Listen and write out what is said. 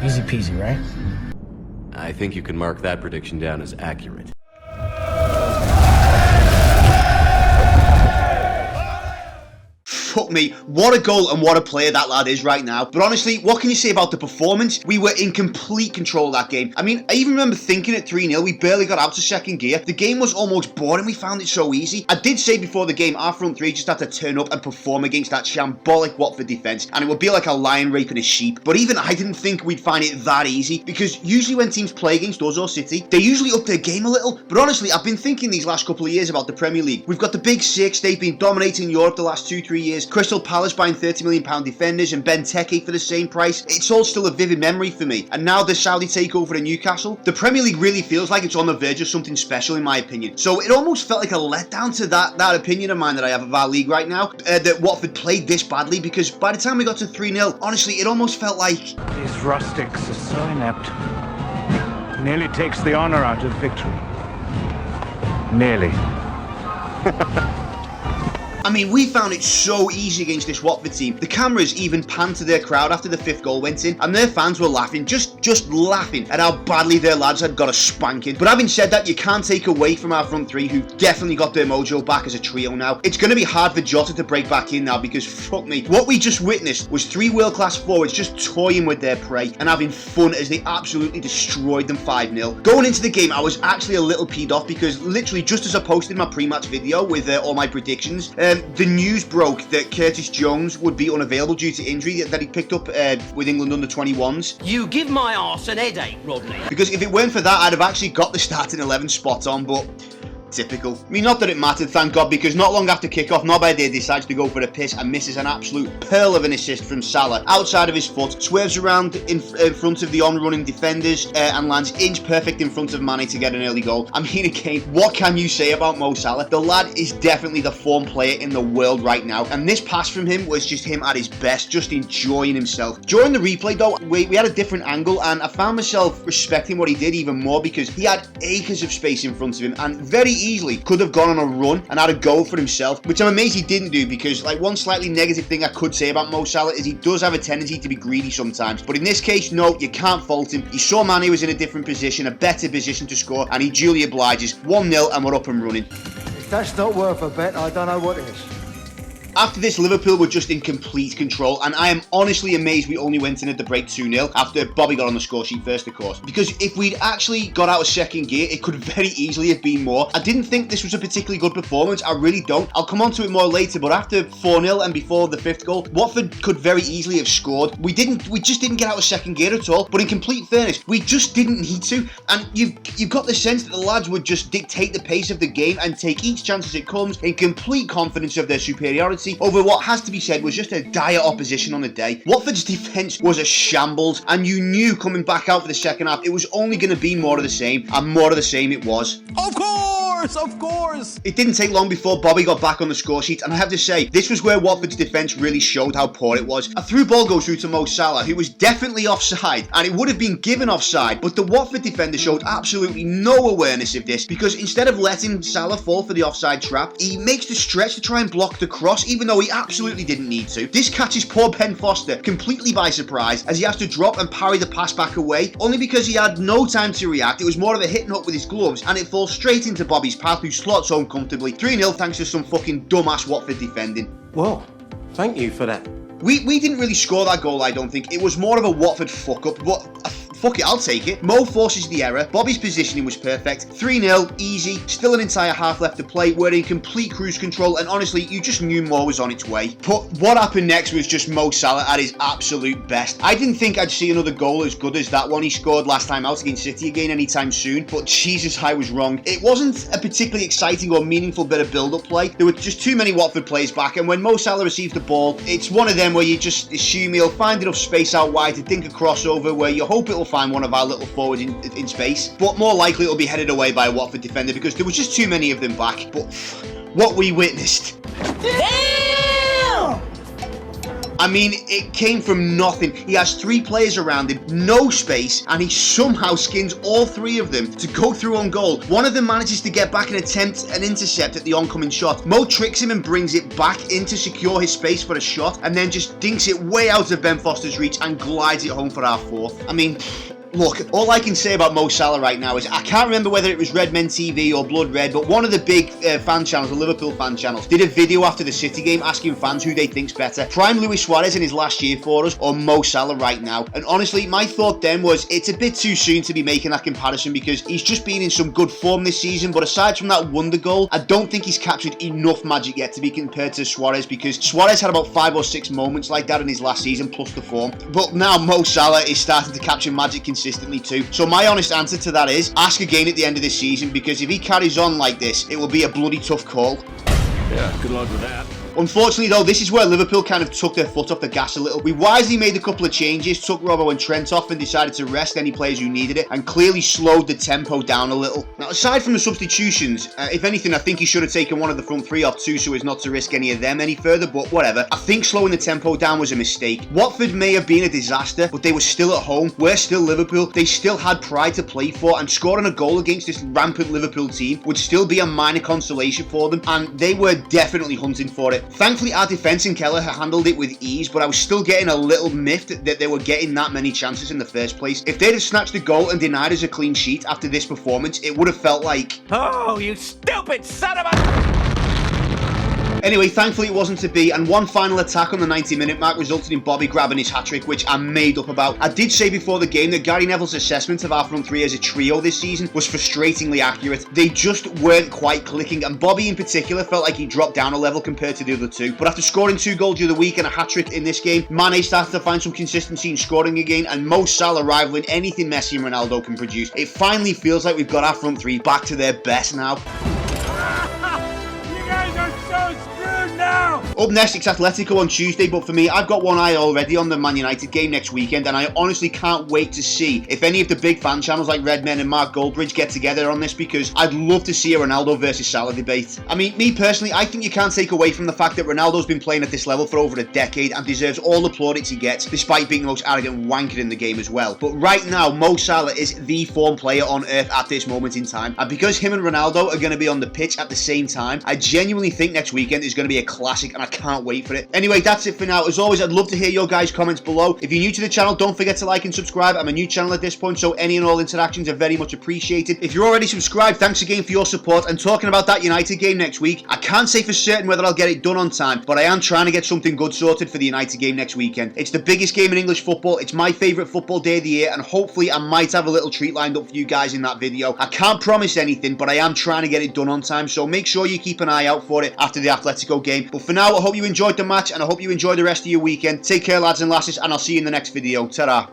Easy peasy, right? I think you can mark that prediction down as accurate. Fuck me, what a goal and what a player that lad is right now. But honestly, what can you say about the performance? We were in complete control of that game. I mean, I even remember thinking at 3-0, we barely got out to second gear. The game was almost boring, we found it so easy. I did say before the game, our front three just had to turn up and perform against that shambolic Watford defence, and it would be like a lion raping a sheep. But even I didn't think we'd find it that easy, because usually when teams play against us or City, they usually up their game a little. But honestly, I've been thinking these last couple of years about the Premier League. We've got the Big Six, they've been dominating Europe the last 2-3 years. Crystal Palace buying £30 million defenders and Benteke for the same price. It's all still a vivid memory for me. And now the Saudi takeover in Newcastle. The Premier League really feels like it's on the verge of something special in my opinion. So it almost felt like a letdown to that opinion of mine that I have of our league right now. That Watford played this badly, because by the time we got to 3-0, honestly, it almost felt like... These rustics are so inept. Nearly takes the honour out of victory. Nearly. I mean, we found it so easy against this Watford team. The cameras even panned to their crowd after the 5th goal went in, and their fans were laughing, just laughing at how badly their lads had got a spanking. But having said that, you can't take away from our front three, who definitely got their mojo back as a trio now. It's going to be hard for Jota to break back in now, because fuck me, what we just witnessed was 3 world-class forwards just toying with their prey and having fun as they absolutely destroyed them 5-0. Going into the game, I was actually a little peed off, because literally just as I posted my pre-match video with all my predictions, the news broke that Curtis Jones would be unavailable due to injury that he picked up with England under-21s. You give my arse an headache, Rodney. Because if it weren't for that, I'd have actually got the starting 11 spot on, but... typical. I mean, not that it mattered, thank God, because not long after kickoff, Nobede decides to go for a piss and misses an absolute pearl of an assist from Salah outside of his foot, swerves around in front of the on-running defenders and lands inch perfect in front of Mane to get an early goal. I mean, again, what can you say about Mo Salah? The lad is definitely the form player in the world right now, and this pass from him was just him at his best, just enjoying himself. During the replay, though, we had a different angle, and I found myself respecting what he did even more, because he had acres of space in front of him, and very easily could have gone on a run and had a goal for himself, which I'm amazed he didn't do, because like one slightly negative thing I could say about Mo Salah is he does have a tendency to be greedy sometimes, but in this case, no, you can't fault him. He saw Mane was in a different position, a better position to score, and he duly obliges. 1-0 and we're up and running. If that's not worth a bet, I don't know what is. After this, Liverpool were just in complete control, and I am honestly amazed we only went in at the break 2-0 after Bobby got on the score sheet first, of course. Because if we'd actually got out of second gear, it could very easily have been more. I didn't think this was a particularly good performance, I really don't. I'll come on to it more later, but after 4-0 and before the 5th goal, Watford could very easily have scored. We just didn't get out of second gear at all, but in complete fairness, we just didn't need to, and you've got the sense that the lads would just dictate the pace of the game and take each chance as it comes in complete confidence of their superiority over what has to be said was just a dire opposition on the day. Watford's defence was a shambles, and you knew coming back out for the second half it was only going to be more of the same, and more of the same it was. Of course! It didn't take long before Bobby got back on the score sheet, and I have to say, this was where Watford's defence really showed how poor it was. A through ball goes through to Mo Salah, who was definitely offside, and it would have been given offside, but the Watford defender showed absolutely no awareness of this, because instead of letting Salah fall for the offside trap, he makes the stretch to try and block the cross, even though he absolutely didn't need to. This catches poor Ben Foster completely by surprise, as he has to drop and parry the pass back away, only because he had no time to react. It was more of a hit and hook with his gloves, and it falls straight into Bobby's path, who slots home comfortably. 3-0 thanks to some fucking dumbass Watford defending. Well, thank you for that. We didn't really score that goal, I don't think. It was more of a Watford fuck-up, but fuck it, I'll take it. Mo forces the error. Bobby's positioning was perfect. 3-0, easy. Still an entire half left to play. We're in complete cruise control, and honestly, you just knew more was on its way. But what happened next was just Mo Salah at his absolute best. I didn't think I'd see another goal as good as that one he scored last time out against City again anytime soon, but Jesus, I was wrong. It wasn't a particularly exciting or meaningful bit of build-up play. There were just too many Watford players back, and when Mo Salah receives the ball, it's one of them where you just assume he'll find enough space out wide to dink a crossover where you hope it'll find one of our little forwards in space, but more likely it'll be headed away by a Watford defender because there was just too many of them back. But what we witnessed... Damn! I mean, it came from nothing. He has 3 players around him, no space, and he somehow skins all 3 of them to go through on goal. One of them manages to get back and attempt an intercept at the oncoming shot. Mo tricks him and brings it back in to secure his space for a shot, and then just dinks it way out of Ben Foster's reach and glides it home for our 4th. I mean, look, all I can say about Mo Salah right now is I can't remember whether it was Red Men TV or Blood Red, but one of the big fan channels, the Liverpool fan channels, did a video after the City game asking fans who they think's better, prime Luis Suarez in his last year for us or Mo Salah right now. And honestly, my thought then was it's a bit too soon to be making that comparison because he's just been in some good form this season, but aside from that wonder goal, I don't think he's captured enough magic yet to be compared to Suarez because Suarez had about 5 or 6 moments like that in his last season plus the form. But now Mo Salah is starting to capture magic consistently too. So my honest answer to that is ask again at the end of this season because if he carries on like this, it will be a bloody tough call. Yeah, good luck with that. Unfortunately though, this is where Liverpool kind of took their foot off the gas a little. We wisely made a couple of changes, took Robbo and Trent off and decided to rest any players who needed it and clearly slowed the tempo down a little. Now aside from the substitutions, if anything I think he should have taken one of the front 3 off too so as not to risk any of them any further, but whatever. I think slowing the tempo down was a mistake. Watford may have been a disaster, but they were still at home. We're still Liverpool. They still had pride to play for and scoring a goal against this rampant Liverpool team would still be a minor consolation for them and they were definitely hunting for it. Thankfully our defence in Kelleher handled it with ease, but I was still getting a little miffed that they were getting that many chances in the first place. If they'd have snatched the goal and denied us a clean sheet after this performance, it would have felt like, Oh, you stupid son of a... Anyway, thankfully it wasn't to be, and one final attack on the 90-minute mark resulted in Bobby grabbing his hat-trick, which I'm made up about. I did say before the game that Gary Neville's assessment of our front 3 as a trio this season was frustratingly accurate. They just weren't quite clicking, and Bobby in particular felt like he dropped down a level compared to the other 2. But after scoring 2 goals the other week and a hat-trick in this game, Mane started to find some consistency in scoring again, and Mo Salah rivaling anything Messi and Ronaldo can produce. It finally feels like we've got our front 3 back to their best now. Up next, it's Atletico on Tuesday, but for me, I've got one eye already on the Man United game next weekend, and I honestly can't wait to see if any of the big fan channels like Red Men and Mark Goldbridge get together on this, because I'd love to see a Ronaldo versus Salah debate. I mean, me personally, I think you can't take away from the fact that Ronaldo's been playing at this level for over a decade and deserves all the plaudits he gets, despite being the most arrogant wanker in the game as well. But right now, Mo Salah is the form player on earth at this moment in time, and because him and Ronaldo are going to be on the pitch at the same time, I genuinely think next weekend is going to be a classic, and I can't wait for it. Anyway, that's it for now. As always, I'd love to hear your guys' comments below. If you're new to the channel, don't forget to like and subscribe. I'm a new channel at this point, so any and all interactions are very much appreciated. If you're already subscribed, thanks again for your support. And talking about that United game next week, I can't say for certain whether I'll get it done on time, but I am trying to get something good sorted for the United game next weekend. It's the biggest game in English football. It's my favourite football day of the year, and hopefully I might have a little treat lined up for you guys in that video. I can't promise anything, but I am trying to get it done on time, so make sure you keep an eye out for it after the Atletico game. But for now, I hope you enjoyed the match, and I hope you enjoy the rest of your weekend. Take care, lads and lasses, and I'll see you in the next video. Ta-ra.